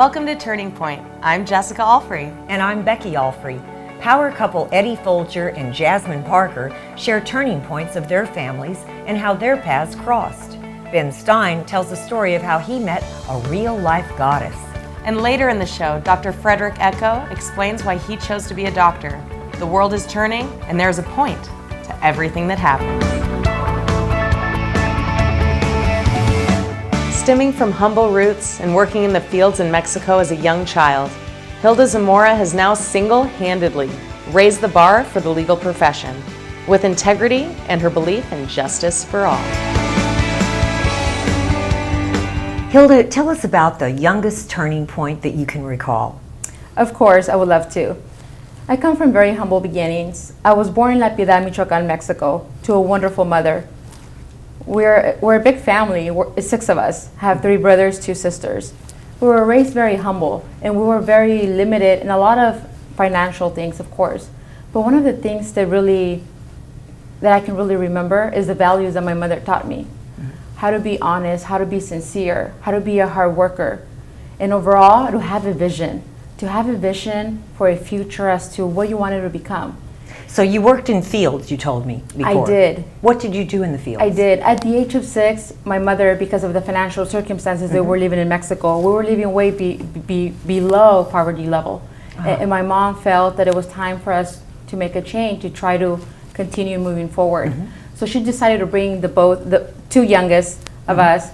Welcome to Turning Point. I'm Jessica Alfrey. And I'm Becky Alfrey. Power couple Eddie Foulger and Jasmine Parker share turning points of their families and how their paths crossed. Ben Stein tells the story of how he met a real-life goddess. And later in the show, Dr. Frederick Echo explains why he chose to be a doctor. The world is turning, and there's a point to everything that happens. Stemming from humble roots and working in the fields in Mexico as a young child, Hilda Zimora has now single-handedly raised the bar for the legal profession with integrity and her belief in justice for all. Hilda, tell us about the youngest turning point that you can recall. Of course, I would love to. I come from very humble beginnings. I was born in La Piedad, Michoacan, Mexico, to a wonderful mother. We're a big family. It's 6 of us. I have 3 brothers, 2 sisters. We were raised very humble, and we were very limited in a lot of financial things, of course. But one of the things that I can really remember is the values that my mother taught me. How to be honest, how to be sincere, how to be a hard worker, and overall, to have a vision for a future as to what you wanted to become. So you worked in fields, you told me before. I did. What did you do in the fields? I did. At the age of 6, my mother, because of the financial circumstances that we're living in Mexico, we were living way below poverty level. And my mom felt that it was time for us to make a change, to try to continue moving forward. So she decided to bring the 2 youngest of us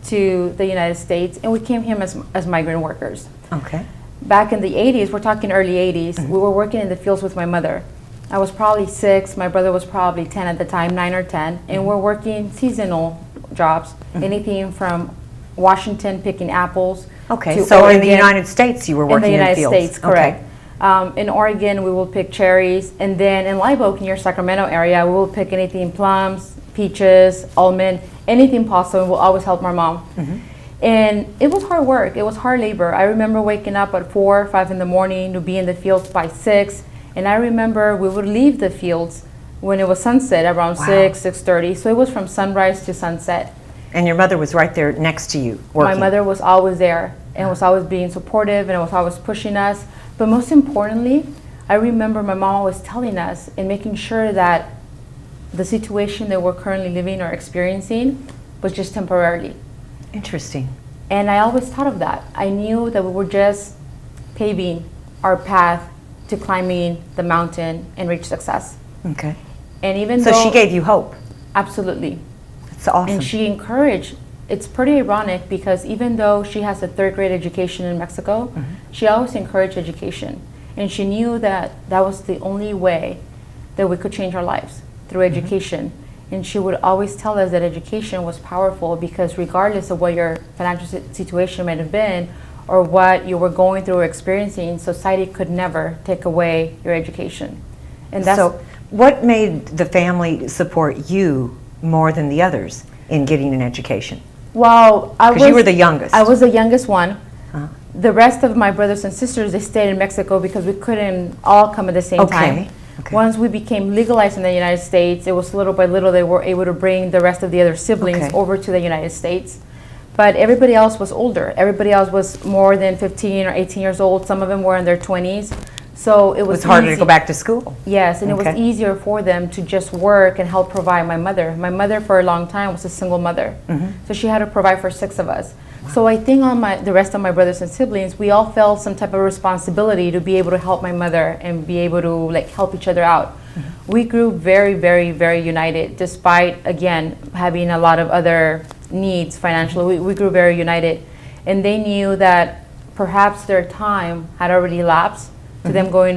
to the United States, and we came here as migrant workers. Okay. Back in the 80s, we're talking early 80s, we were working in the fields with my mother. I was probably 6, my brother was probably 10 at the time, 9 or 10, and we're working seasonal jobs, anything from Washington picking apples. Okay, to so Oregon. in the United States you were working in the fields. In the United States, correct. Okay. In Oregon, we will pick cherries, and then in Live Oak, near Sacramento area, we will pick anything plums, peaches, almond, anything possible. We'll always help my mom. And it was hard work. It was hard labor. I remember waking up at 4, 5 in the morning to be in the fields by 6. And I remember we would leave the fields when it was sunset around 6, 6:30. So it was from sunrise to sunset. And your mother was right there next to you working. My mother was always there and was always being supportive and was always pushing us. But most importantly, I remember my mom always telling us and making sure that the situation that we're currently living or experiencing was just temporarily. Interesting. And I always thought of that. I knew that we were just paving our path to climbing the mountain and reach success. Okay. And even so though she gave you hope. Absolutely. That's awesome. And she encouraged. It's pretty ironic because even though she has a 3rd grade education in Mexico, she always encouraged education. And she knew that that was the only way that we could change our lives, through education. And she would always tell us that education was powerful because regardless of what your financial situation might have been or what you were going through or experiencing, society could never take away your education. And that's so what made the family support you more than the others in getting an education? Well, because you were the youngest. I was the youngest one. The rest of my brothers and sisters, they stayed in Mexico because we couldn't all come at the same time. Okay. Once we became legalized in the United States, it was little by little they were able to bring the rest of the other siblings over to the United States. But everybody else was older. Everybody else was more than 15 or 18 years old. Some of them were in their 20s. So it was harder to go back to school. Yes, and it was easier for them to just work and help provide my mother. My mother for a long time was a single mother. So she had to provide for 6 of us. So I think on the rest of my brothers and siblings, we all felt some type of responsibility to be able to help my mother and be able to help each other out. We grew very, very, very united, despite, again, having a lot of other needs financially. We grew very united. And they knew that perhaps their time had already lapsed to them going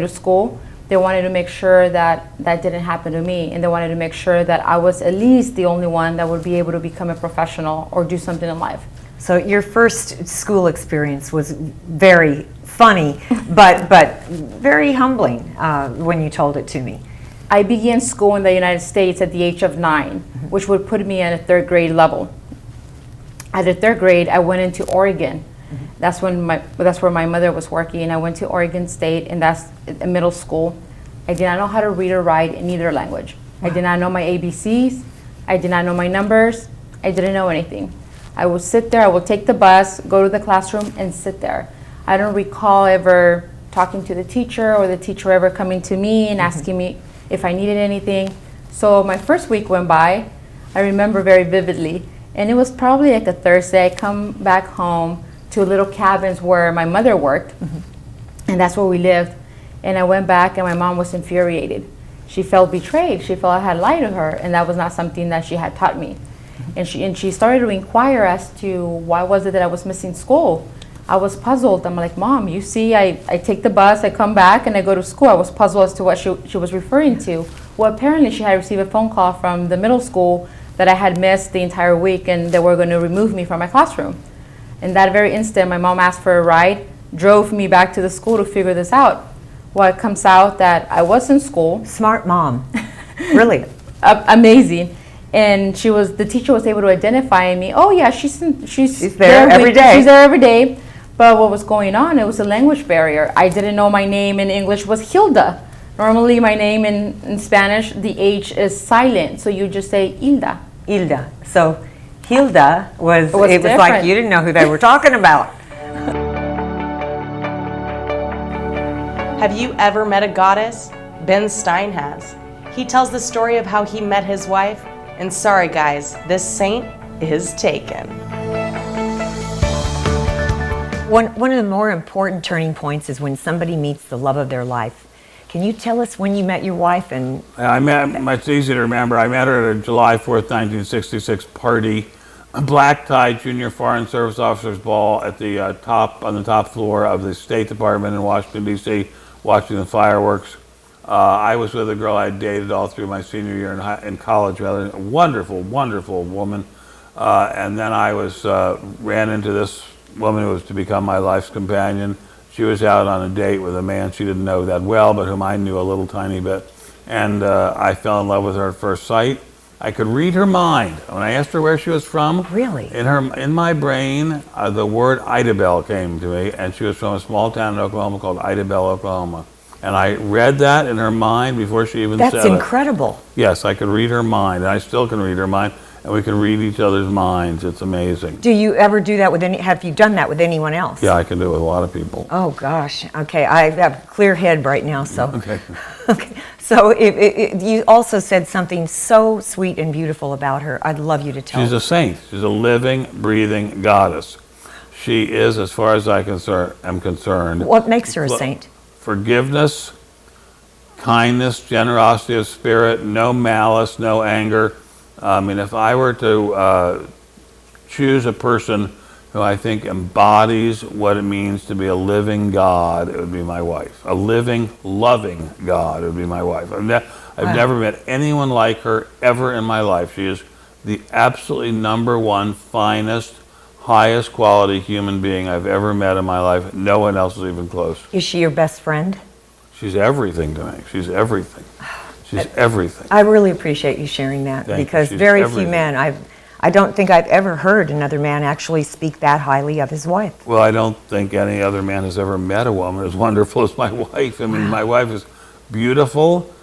to school. They wanted to make sure that that didn't happen to me, and they wanted to make sure that I was at least the only one that would be able to become a professional or do something in life. So your first school experience was very funny, but very humbling when you told it to me. I began school in the United States at the age of 9, which would put me at a 3rd grade level. At the 3rd grade, I went into Oregon. That's where my mother was working. I went to Oregon State, and that's a middle school. I did not know how to read or write in either language. I did not know my ABCs. I did not know my numbers. I didn't know anything. I would sit there, I would take the bus, go to the classroom, and sit there. I don't recall ever talking to the teacher or the teacher ever coming to me and asking me if I needed anything. So my first week went by, I remember very vividly, and it was probably like a Thursday. I come back home to little cabins where my mother worked, and that's where we lived. And I went back, and my mom was infuriated. She felt betrayed. She felt I had lied to her, and that was not something that she had taught me. And she started to inquire as to why was it that I was missing school. I was puzzled. I'm like, Mom, you see, I take the bus, I come back, and I go to school. I was puzzled as to what she was referring to. Well, apparently she had received a phone call from the middle school that I had missed the entire week, and they were going to remove me from my classroom. In that very instant, my mom asked for a ride, drove me back to the school to figure this out. Well, it comes out that I was in school. Smart mom. Really? Amazing. And the teacher was able to identify me. Oh yeah, she's there every day. She's there every day. But what was going on, it was a language barrier. I didn't know my name in English was Hilda. Normally my name in Spanish, the H is silent. So you just say Hilda. Hilda. So Hilda was it was different. like you didn't know who they were talking about. Have you ever met a goddess? Ben Stein has. He tells the story of how he met his wife. And sorry guys, this saint is taken. One of the more important turning points is when somebody meets the love of their life. Can you tell us when you met your wife? And it's easy to remember. I met her at a July 4th, 1966 party, a black tie junior foreign service officers ball at the on the top floor of the State Department in Washington, D.C., watching the fireworks. I was with a girl I dated all through my senior year in college, rather, a wonderful, wonderful woman. And then I ran into this woman who was to become my life's companion. She was out on a date with a man she didn't know that well, but whom I knew a little tiny bit. And I fell in love with her at first sight. I could read her mind. When I asked her where she was from, really, in my brain, the word Idabel came to me, and she was from a small town in Oklahoma called Idabel, Oklahoma. And I read that in her mind before she even said it. That's incredible. Yes, I could read her mind, and I still can read her mind, and we can read each other's minds. It's amazing. Do you ever do that with have you done that with anyone else? Yeah, I can do it with a lot of people. Oh gosh, okay, I have a clear head right now, so. Okay. Okay, so you also said something so sweet and beautiful about her. I'd love you to tell She's a saint. She's a living, breathing goddess. She is, as far as I am concerned. What makes her a saint? Forgiveness, kindness, generosity of spirit, no malice, no anger. I mean, if I were to choose a person who I think embodies what it means to be a living God, it would be my wife. A living, loving God, it would be my wife. I've never met anyone like her ever in my life. She is the absolutely number one, finest, highest quality human being I've ever met in my life. No one else is even close. Is she your best friend? She's everything to me. She's everything. She's everything. I really appreciate you sharing that because very few men, I don't think I've ever heard another man actually speak that highly of his wife. Well, I don't think any other man has ever met a woman as wonderful as my wife. I mean, my wife is beautiful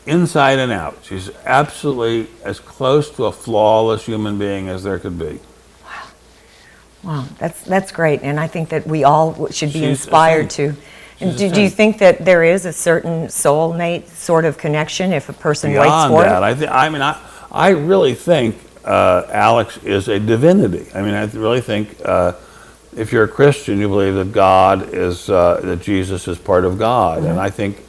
inside and out. She's absolutely as close to a flawless human being as there could be. Wow, that's great, and I think that we all should be inspired to. And do you think that there is a certain soulmate sort of connection if a person waits for it? I really think Alex is a divinity. I mean, I really think if you're a Christian, you believe that God is that Jesus is part of God, and I think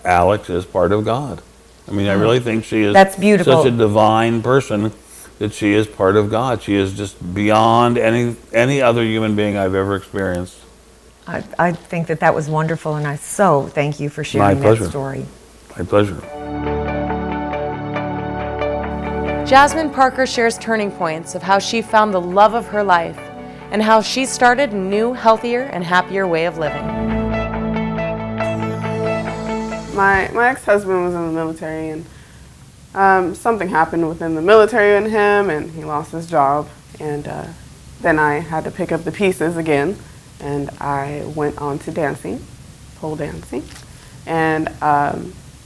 Alex is part of God. I mean, I really think she is That's beautiful. Such a divine person that she is part of God. She is just beyond any other human being I've ever experienced. I think that was wonderful, and I so thank you for sharing that story. My pleasure. Jasmine Parker shares turning points of how she found the love of her life and how she started a new, healthier, and happier way of living. My ex-husband was in the military, and something happened within the military and him, and he lost his job. And then I had to pick up the pieces again, and I went on to dancing, pole dancing. And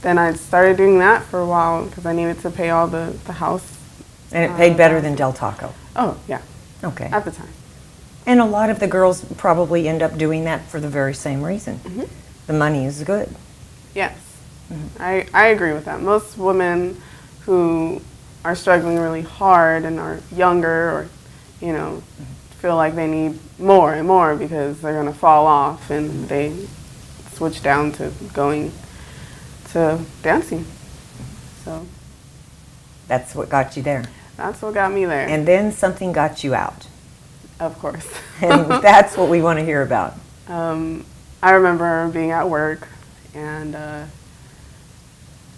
then I started doing that for a while because I needed to pay all the house And it paid better than Del Taco. Oh, yeah, Okay. at the time. And a lot of the girls probably end up doing that for the very same reason. The money is good. Yes, I agree with that. Most women who are struggling really hard and are younger or, you know, feel like they need more and more because they're going to fall off, and they switch down to going to dancing. So That's what got you there. that's what got me there, And then something got you out. of course. And that's what we want to hear about. I remember being at work, and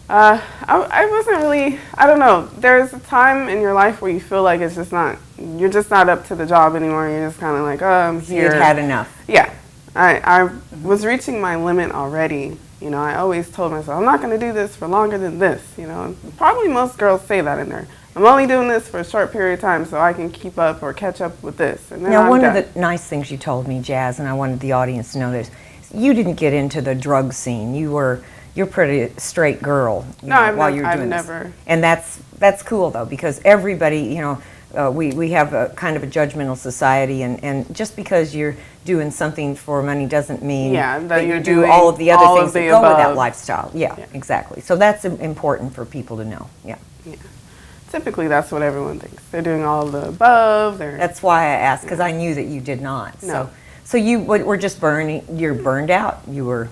I wasn't really, I don't know, there's a time in your life where you feel like it's just not, you're just not up to the job anymore. You're just kind of like, oh, I'm here. You'd had enough. Yeah. I was reaching my limit already. You know, I always told myself, I'm not going to do this for longer than this. You know, probably most girls say that in there. I'm only doing this for a short period of time so I can keep up or catch up with this. And then Now, I'm one done. of the nice things you told me, Jazz, and I wanted the audience to know this, you didn't get into the drug scene. You're pretty straight girl. No, I've doing never. This. And that's cool though, because everybody, you know, we have a kind of a judgmental society, and just because you're doing something for money doesn't mean that you you're do doing all of the other all things of the that go with that above. lifestyle. Yeah, Yeah. exactly. So that's important for people to know. Yeah. Yeah. Typically, that's what everyone thinks. They're doing all of the above. That's why I asked, because I knew that you did not. No. So you were just you're burned out. You were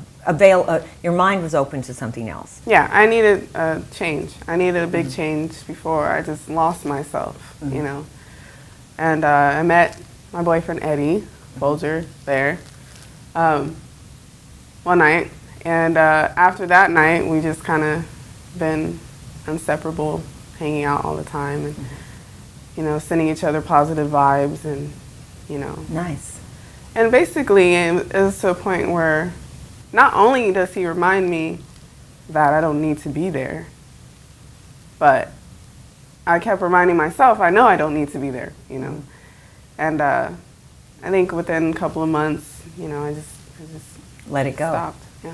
your mind was open to something else. Yeah, I needed a change. I needed a big change before I just lost myself, you know. And I met my boyfriend, Eddie Foulger, there one night. And after that night, we just kind of been inseparable, hanging out all the time and, you know, sending each other positive vibes and, you know. Nice. And basically, it was to a point where not only does he remind me that I don't need to be there, but I kept reminding myself, I know I don't need to be there, you know. And I think within a couple of months, you know, I just Let it go. stopped. Yeah.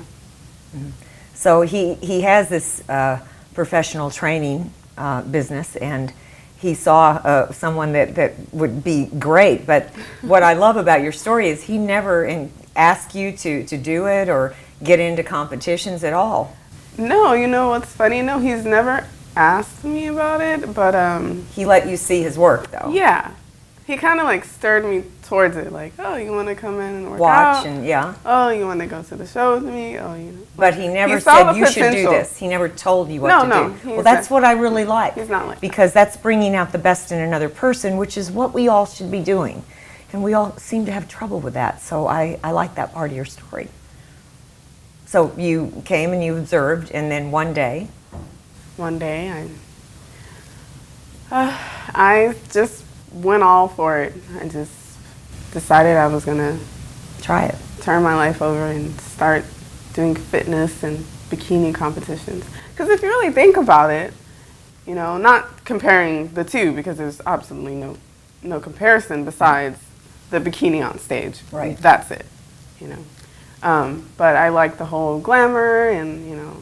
So he has this professional training business, and he saw someone that would be great. But what I love about your story is he never asked you to do it or get into competitions at all. No, you know what's funny? No, he's never asked me about it, but He let you see his work, though. yeah. He kind of like stirred me towards it, like, oh, you want to come in and work Watch out? and yeah. Oh, you want to go to the show with me? Oh, you know. But he never He saw said the you should do potential. this. He never told you what No, to no, do. he Well, that's said- what I really like. He's not like that. Because that's bringing out the best in another person, which is what we all should be doing. And we all seem to have trouble with that. So I like that part of your story. So you came and you observed, and then one day, One day, I just went all for it. I just decided I was gonna try it. turn my life over and start doing fitness and bikini competitions. Because if you really think about it, you know, not comparing the two, because there's absolutely no comparison besides the bikini on stage. Right. That's it, you know. But I like the whole glamour and, you know,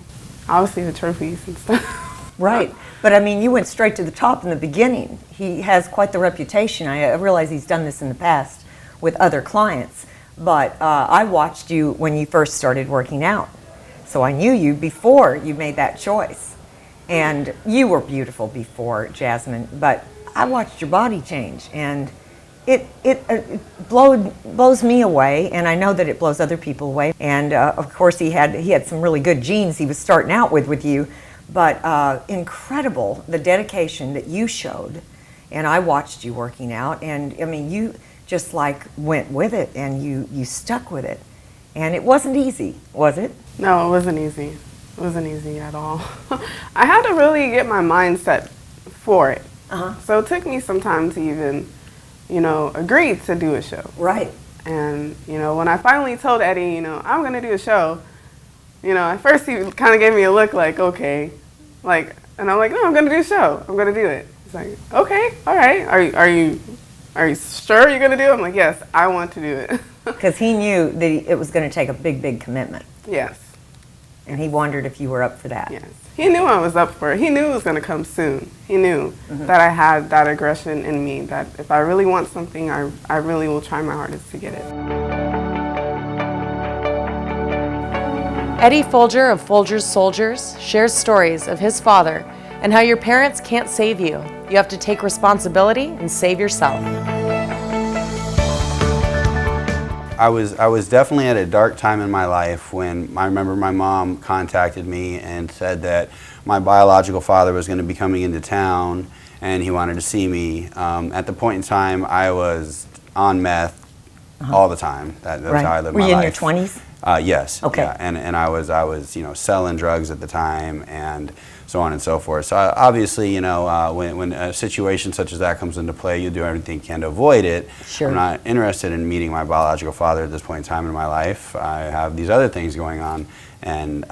obviously the trophies and stuff. Right. But I mean, you went straight to the top in the beginning. He has quite the reputation. I realize he's done this in the past with other clients. But I watched you when you first started working out. So I knew you before you made that choice. And you were beautiful before, Jasmine. But I watched your body change. And it blows me away. And I know that it blows other people away. And of course, he had some really good genes he was starting out with you. But incredible, the dedication that you showed. And I watched you working out, and I mean, you just like went with it, and you stuck with it. And it wasn't easy, was it? No, it wasn't easy. It wasn't easy at all. I had to really get my mindset for it. So it took me some time to even, you know, agree to do a show. Right. And, you know, when I finally told Eddie, you know, I'm going to do a show, you know, at first he kind of gave me a look like, okay. Like, and I'm like, no, I'm going to do a show. I'm going to do it. He's like, okay, all right. Are you sure you're going to do it? I'm like, yes, I want to do it. Because he knew that it was going to take a big, big commitment. Yes. And he wondered if you were up for that. Yes. he knew I was up for it. He knew it was going to come soon. He knew that I had that aggression in me, that if I really want something, I really will try my hardest to get it. Eddie Foulger of Foulger's Soldiers shares stories of his father and how your parents can't save you. You have to take responsibility and save yourself. I was definitely at a dark time in my life when I remember my mom contacted me and said that my biological father was going to be coming into town and he wanted to see me. At the point in time, I was on meth all the time. That's how I lived my life. Were you in your 20s? Yes. Okay. Yeah. And I was selling drugs at the time and so on and so forth. So obviously, when a situation such as that comes into play, you do everything you can to avoid it. Sure. I'm not interested in meeting my biological father at this point in time in my life. I have these other things going on. And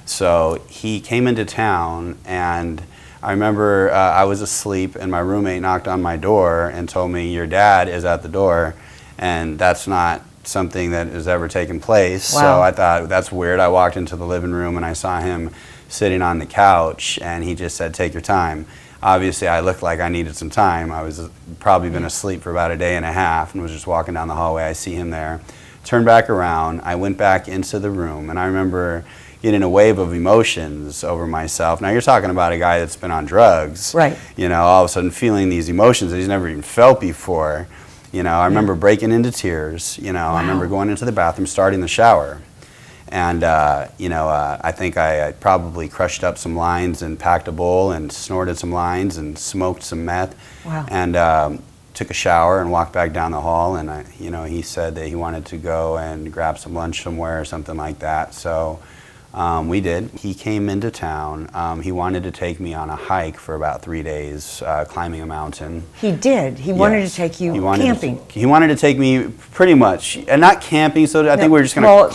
so he came into town, and I remember I was asleep and my roommate knocked on my door and told me, "Your dad is at the door," and that's not something that has ever taken place. Wow. So I thought, that's weird. I walked into the living room and I saw him sitting on the couch, and he just said, "Take your time." Obviously, I looked like I needed some time. I was probably been asleep for about a day and a half and was just walking down the hallway. I see him there. Turned back around. I went back into the room, and I remember getting a wave of emotions over myself. Now, you're talking about a guy that's been on drugs. Right. All of a sudden feeling these emotions that he's never even felt before. I remember breaking into tears. I remember going into the bathroom, starting the shower. And, I think I probably crushed up some lines and packed a bowl and snorted some lines and smoked some meth. Wow. And took a shower and walked back down the hall. And, he said that he wanted to go and grab some lunch somewhere or something like that. So we did. He came into town. He wanted to take me on a hike for about 3 days, climbing a mountain. He did. He wanted to take you camping. He wanted to take me pretty much, and not camping, so I think we were just going to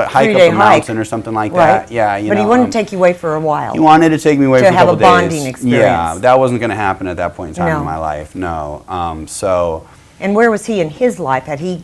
hike up a mountain or something like that. Right. Yeah, but he wanted to take you away for a while. He wanted to take me away for a couple days. To have a bonding experience. Yeah, that wasn't going to happen at that point in time in my life, no. And where was he in his life? Had he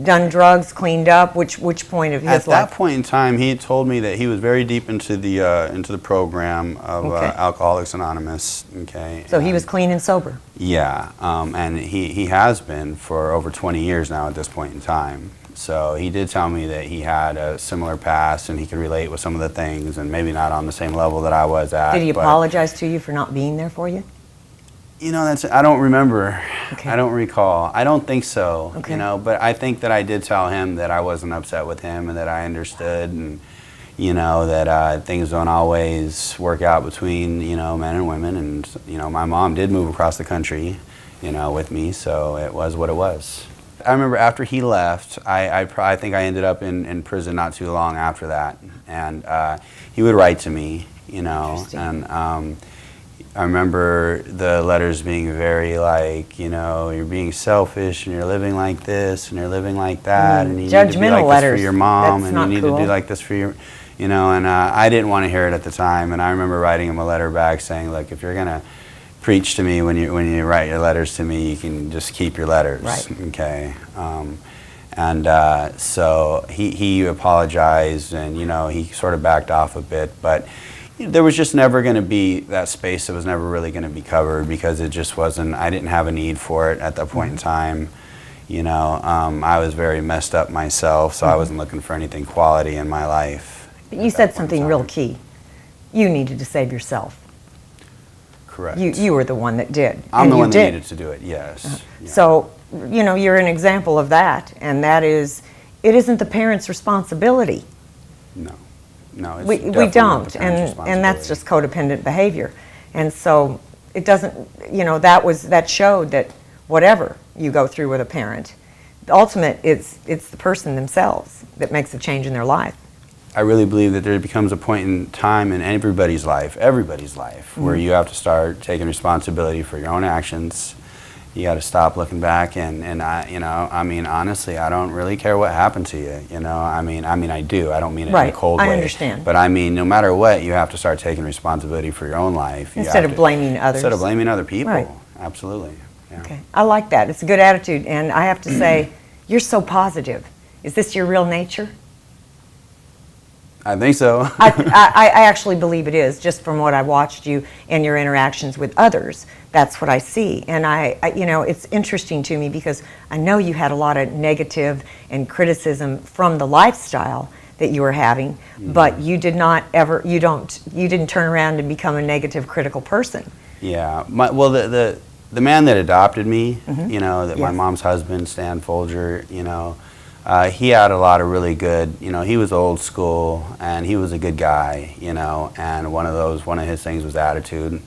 done drugs, cleaned up? Which point of his life? At that point in time, he told me that he was very deep into the program of Alcoholics Anonymous. Okay. So he was clean and sober. Yeah, and he has been for over 20 years now at this point in time. So he did tell me that he had a similar past and he could relate with some of the things, and maybe not on the same level that I was at. Did he apologize to you for not being there for you? I don't remember. Okay. I don't recall. I don't think so. Okay. But I think that I did tell him that I wasn't upset with him and that I understood, and that things don't always work out between men and women, and my mom did move across the country, with me, so it was what it was. I remember after he left, I think I ended up in prison not too long after that, and he would write to me, and. I remember the letters being very like, you're being selfish and you're living like this and you're living like that, and you need to be like this for your mom, and you need to do like this for your, and I didn't want to hear it at the time, and I remember writing him a letter back saying, look, if you're gonna preach to me when you write your letters to me, you can just keep your letters, right. Okay. So he apologized, and he sort of backed off a bit, but. There was just never going to be that space that was never really going to be covered because it just wasn't, I didn't have a need for it at that point in time. I was very messed up myself, so I wasn't looking for anything quality in my life. But you said something real key. You needed to save yourself. Correct. You were the one that did. I'm the one that needed to do it, yes. Yeah. So, you're an example of that, and that is, it isn't the parent's responsibility. No. No, it's we don't, and that's just codependent behavior, and so it doesn't. That showed that whatever you go through with a parent, the ultimate it's the person themselves that makes a change in their life. I really believe that there becomes a point in time in everybody's life, where you have to start taking responsibility for your own actions. You got to stop looking back, and honestly, I don't really care what happened to you. I do. I don't mean it in a cold way. I understand. But no matter what, you have to start taking responsibility for your own life. Instead of blaming others. Instead of blaming other people. Right. Absolutely. Yeah. Okay. I like that. It's a good attitude, and I have to say, you're so positive. Is this your real nature? I think so. I actually believe it is, just from what I watched you and your interactions with others. That's what I see. And you know, it's interesting to me because I know you had a lot of negative and criticism from the lifestyle that you were having, but you did not ever, you didn't turn around and become a negative, critical person. Yeah. Well, the man that adopted me, you know, that my Yes. mom's husband, Stein Foulger, you know, he had a lot of really good, you know, he was old school and he was a good guy, you know, and one of his things was attitude.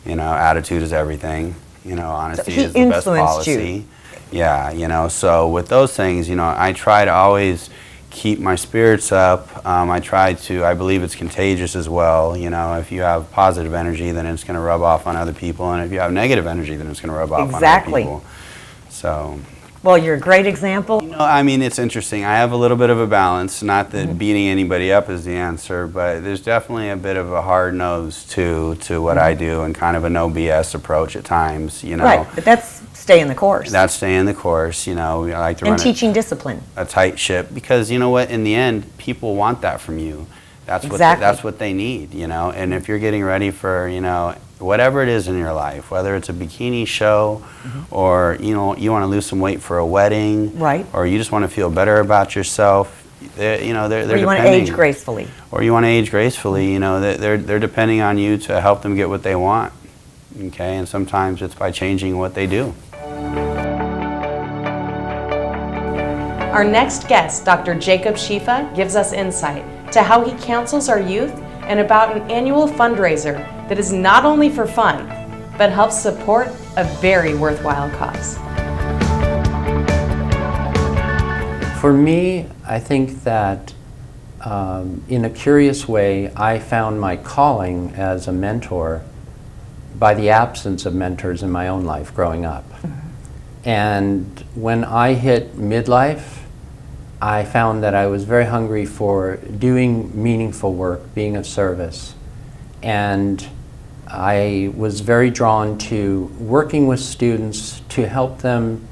You know, attitude is everything. You know, honesty he is the best influenced policy. Yeah, you know, so with those things, you know, I try to always keep my spirits up. I believe it's contagious as well. You know, if you have positive energy, then it's going to rub off on other people. And if you have negative energy, then it's going to rub off on other people. So. Well, you're a great example. You know, I mean, it's interesting. I have a little bit of a balance. Not that beating anybody up is the answer, but there's definitely a bit of a hard nose to what I do, and kind of a no BS approach at times. You know, Right, but that's staying the course. that's staying the course. You know, I like to and run teaching discipline. a tight ship, because you know what? In the end, people want that from you. That's Exactly. that's what they need. You know, and if you're getting ready for, you know, whatever it is in your life, whether it's a bikini show, or you know, you want to lose some weight for a wedding, Right. or you just want to feel better about yourself, you know, they're Or you want to depending, age gracefully. or you want to age gracefully. You know, they're depending on you to help them get what they want. Okay, and sometimes it's by changing what they do. Our next guest, Dr. Jacob Shefa, gives us insight to how he counsels our youth and about an annual fundraiser that is not only for fun, but helps support a very worthwhile cause. For me, I think that in a curious way, I found my calling as a mentor by the absence of mentors in my own life growing up. And when I hit midlife, I found that I was very hungry for doing meaningful work, being of service. And I was very drawn to working with students to help them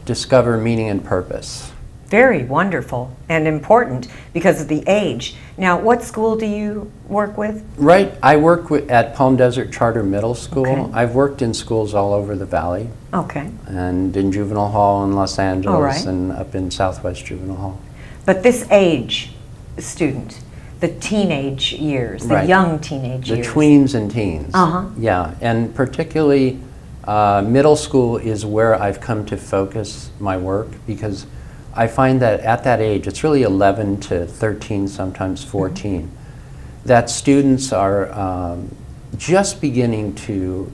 discover meaning and purpose. Very wonderful and important because of the age. Now, what school do you work with? Right, I work at Palm Desert Charter Middle School. Okay. I've worked in schools all over the valley, Okay. and in juvenile hall in Los Angeles, All right. and up in Southwest Juvenile Hall. But this age student, the teenage years, the Right. young teenage The years. tweens and teens. Uh-huh. Yeah, and particularly middle school is where I've come to focus my work, because I find that at that age, it's really 11 to 13, sometimes 14, that students are just beginning to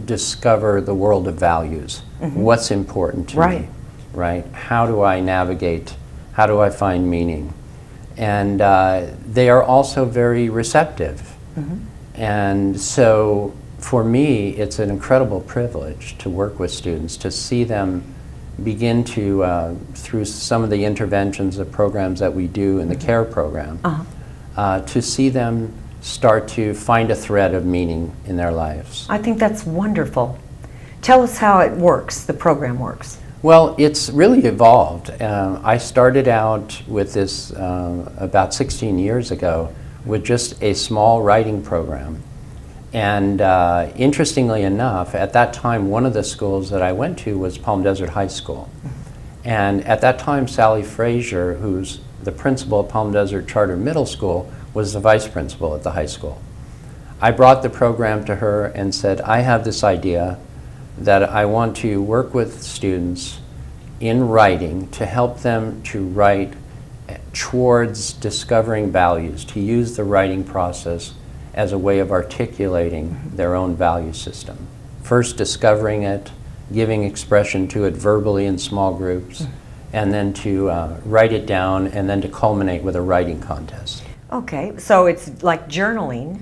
discover the world of values. What's important to Right. me, right? How do I navigate? How do I find meaning? And they are also very receptive. And so for me, it's an incredible privilege to work with students, to see them begin to, through some of the interventions, the programs that we do in the CARE program, to see them start to find a thread of meaning in their lives. I think that's wonderful. Tell us how it works, the program works. Well, it's really evolved. I started out with this about 16 years ago with just a small writing program. And interestingly enough, at that time, one of the schools that I went to was Palm Desert High School. And at that time, Sally Frazier, who's the principal of Palm Desert Charter Middle School, was the vice principal at the high school. I brought the program to her and said, I have this idea that I want to work with students in writing to help them to write towards discovering values, to use the writing process as a way of articulating their own value system. First discovering it, giving expression to it verbally in small groups, and then to write it down, and then to culminate with a writing contest. Okay, so it's like journaling,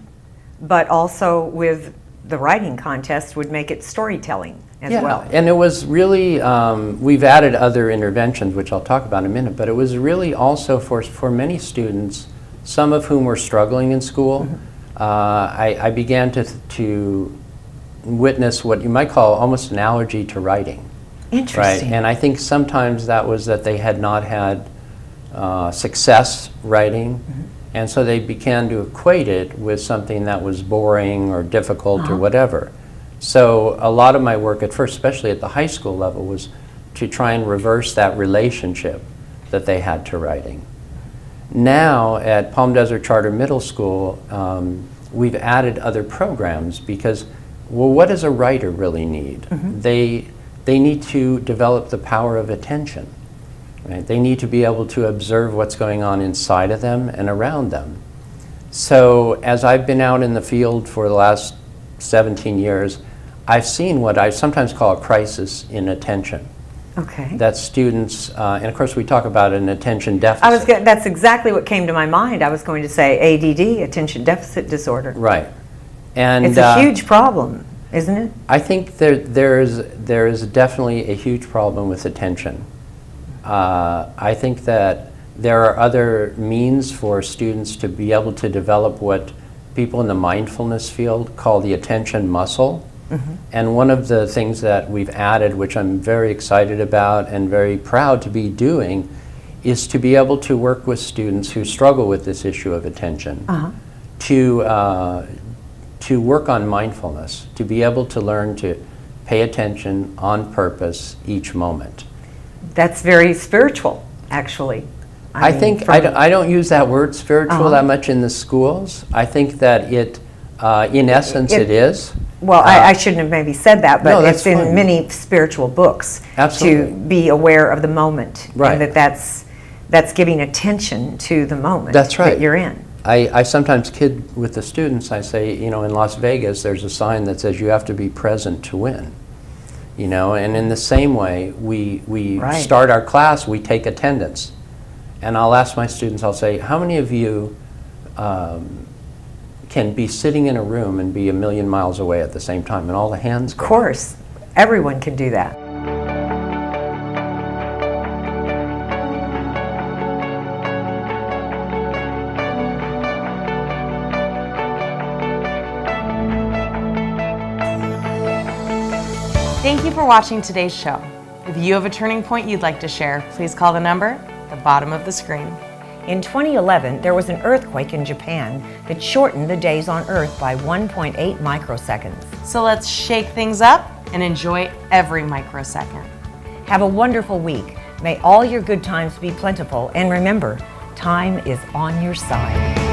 but also with the writing contest would make it storytelling as well. And it was really, we've added other interventions, which I'll talk about in a minute, but it was really also for many students, some of whom were struggling in school. I began to witness what you might call almost an allergy to writing. Right, Interesting. and I think sometimes that was that they had not had success writing, And so they began to equate it with something that was boring or difficult or whatever. So a lot of my work at first, especially at the high school level, was to try and reverse that relationship that they had to writing. Now at Palm Desert Charter Middle School, we've added other programs because, well, what does a writer really need? They need to develop the power of attention. Right? They need to be able to observe what's going on inside of them and around them. So as I've been out in the field for the last 17 years, I've seen what I sometimes call a crisis in attention. Okay. That students, and of course we talk about an attention deficit. That's exactly what came to my mind. I was going to say ADD, attention deficit disorder. Right. And it's a huge problem, isn't it? I think there is definitely a huge problem with attention. I think that there are other means for students to be able to develop what people in the mindfulness field call the attention muscle. And one of the things that we've added, which I'm very excited about and very proud to be doing, is to be able to work with students who struggle with this issue of attention, to work on mindfulness, to be able to learn to pay attention on purpose each moment. That's very spiritual, actually. I think I don't use that word spiritual that much in the schools. I think that it, in essence, it is. Well, I shouldn't have maybe said that, but No, it's in fine. many spiritual books Absolutely. to be aware of the moment, Right. and that's giving attention to the moment That's right. that you're in. I sometimes kid with the students. I say, you know, in Las Vegas, there's a sign that says you have to be present to win. You know, and in the same way, we Right. start our class, we take attendance. And I'll ask my students, I'll say, how many of you can be sitting in a room and be a million miles away at the same time? And all the hands go Of course, everyone can do that. Thank you for watching today's show. If you have a turning point you'd like to share, please call the number at the bottom of the screen. In 2011, there was an earthquake in Japan that shortened the days on Earth by 1.8 microseconds. So let's shake things up and enjoy every microsecond. Have a wonderful week. May all your good times be plentiful, and remember, time is on your side.